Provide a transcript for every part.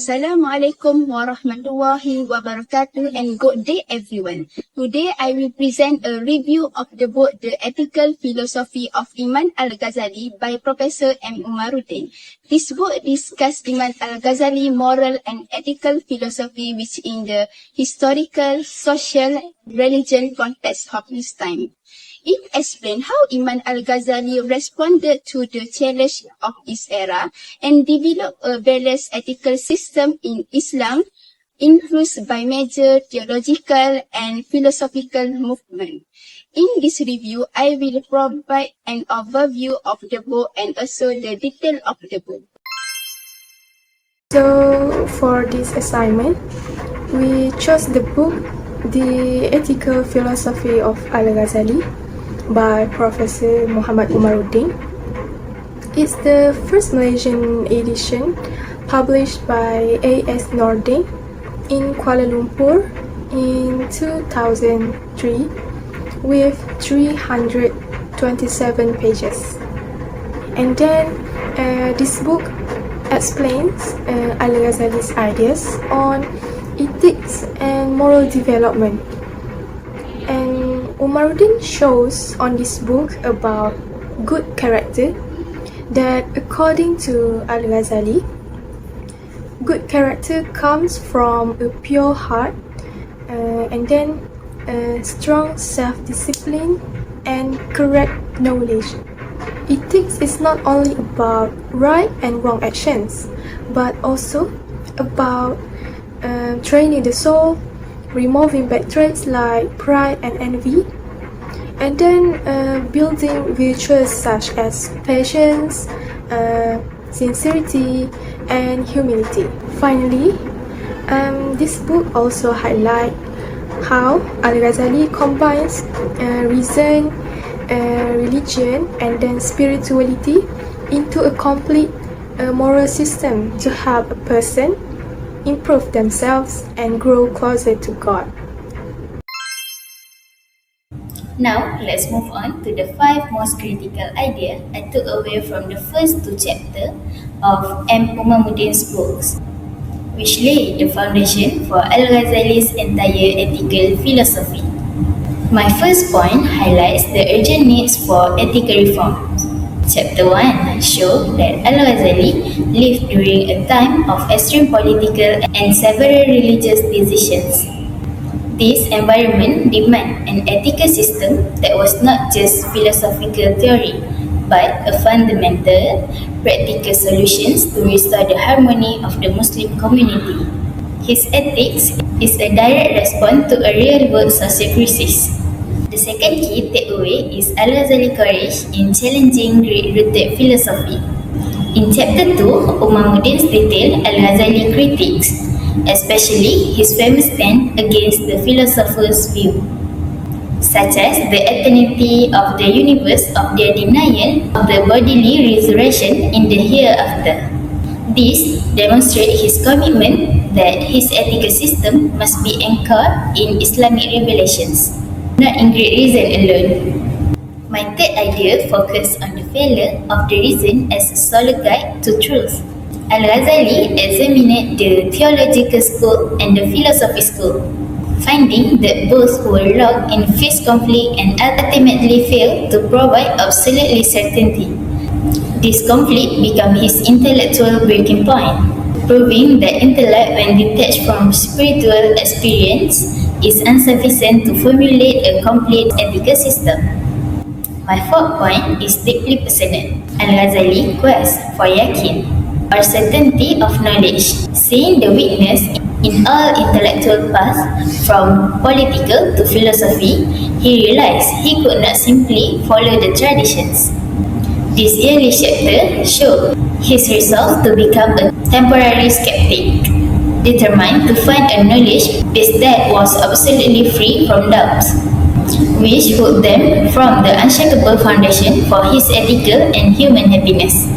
Assalamualaikum warahmatullahi wabarakatuh and good day everyone. Today I will present a review of the book The Ethical Philosophy of Imam Al-Ghazali by Professor M. Umaruddin. This book discusses Imam Al-Ghazali moral and ethical philosophy which in the historical, social, religion context of his time. It explains how Imam Al-Ghazali responded to the challenge of his era and developed a balanced ethical system in Islam, influenced by major theological and philosophical movements. In this review, I will provide an overview of the book and also the detail of the book. So, for this assignment, we chose the book The Ethical Philosophy of Al-Ghazali by Professor Muhammad Umaruddin. It's the first Malaysian edition published by A.S. Nordin in Kuala Lumpur in 2003 with 327 pages. And then this book explains Al-Ghazali's ideas on ethics and moral development. And Umaruddin shows on this book about good character that according to Al-Ghazali, good character comes from a pure heart and then strong self-discipline and correct knowledge. Ethics is not only about right and wrong actions, but also about training the soul, removing bad traits like pride and envy, and then building virtues such as patience, sincerity, and humility. Finally, this book also highlights how Al-Ghazali combines reason, religion, and then spirituality into a complete moral system to help a person improve themselves and grow closer to God. Now, let's move on to the 5 most critical ideas I took away from the first 2 chapters of M. Umaruddin's books, which lay the foundation for Al-Ghazali's entire ethical philosophy. My first point highlights the urgent needs for ethical reforms. Chapter 1 shows that Al-Ghazali lived during a time of extreme political and several religious decisions. This environment demanded an ethical system that was not just philosophical theory, but a fundamental, practical solutions to restore the harmony of the Muslim community. His ethics is a direct response to a real-world social crisis. The second key takeaway is Al-Ghazali's courage in challenging Greek-rooted philosophy. In Chapter 2, Umaruddin detailed Al-Ghazali critiques, especially his famous stand against the philosopher's view, such as the eternity of the universe of their denial of the bodily resurrection in the hereafter. This demonstrates his commitment that his ethical system must be anchored in Islamic revelations, not in great reason alone. My third idea focuses on the failure of the reason as a sole guide to truth. Al-Ghazali examined the theological school and the philosophy school, finding that both were locked in fierce conflict and ultimately failed to provide absolute certainty. This conflict became his intellectual breaking point, proving that intellect, when detached from spiritual experience, is insufficient to formulate a complete ethical system. My fourth point is deeply personal. Al-Ghazali quest for yakin, or certainty of knowledge, seeing the weakness in all intellectual paths from political to philosophy. He realized he could not simply follow the traditions. This early chapter showed his resolve to become a temporary skeptic, determined to find a knowledge base that was absolutely free from doubts, which put them from the unshakable foundation for his ethical and human happiness.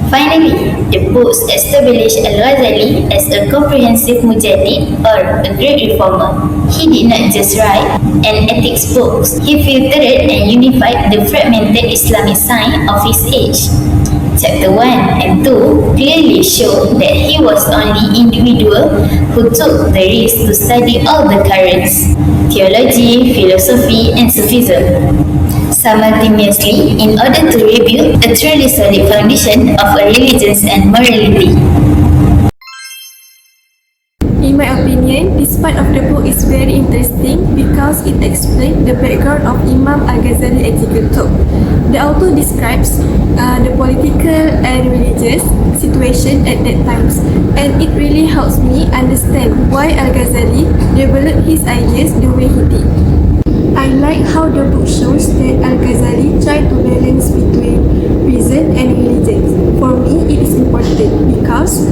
Finally, the books established Al-Ghazali as a comprehensive mujaddid or a great reformer. He did not just write an ethics book, he filtered and unified the fragmented Islamic science of his age, Chapter 1 and 2 clearly show that he was the only individual who took the risk to study all the currents, theology, philosophy, and Sufism, simultaneously in order to rebuild a truly solid foundation of a religion and morality. In my opinion, this part of the book is very interesting because it explains the background of Imam Al-Ghazali ethical talk. The author describes the political and religious situation at that times, and it really helps me understand why Al-Ghazali developed his ideas the way he did. I like how the book shows that Al-Ghazali tried to balance between reason and religion. For me, it is important because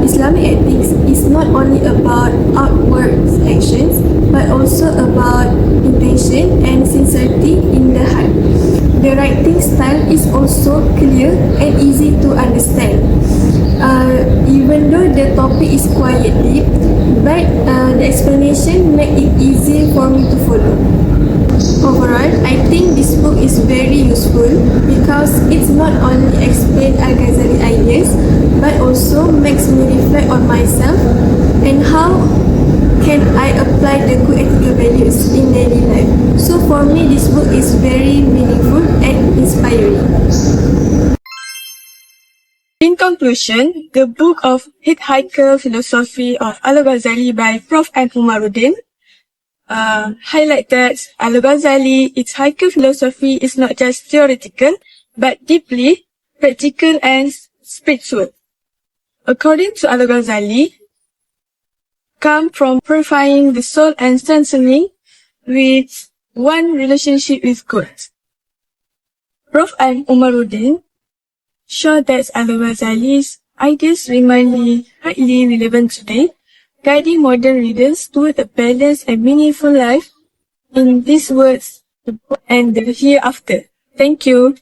Islamic ethics is not only about outward actions but also about intention and sincerity in the heart. The writing style is also clear and easy to understand. Even though the topic is quite deep, but the explanation makes it easy for me to follow. Overall, I think this book is very useful because it's not only explain Al-Ghazali ideas but also makes me reflect on myself and how can I apply the good ethical values in daily life. So for me, this book is very meaningful and inspiring. In conclusion, the book of Hitchhiker Philosophy of Al-Ghazali by Prof. M. Umaruddin highlight that Al-Ghazali, its hiker philosophy is not just theoretical, but deeply practical and spiritual. According to Al-Ghazali, come from purifying the soul and strengthening with one relationship with God. Prof. M. Umaruddin showed that Al-Ghazali's ideas remain highly relevant today, guiding modern readers toward a balanced and meaningful life in this world and the hereafter. Thank you.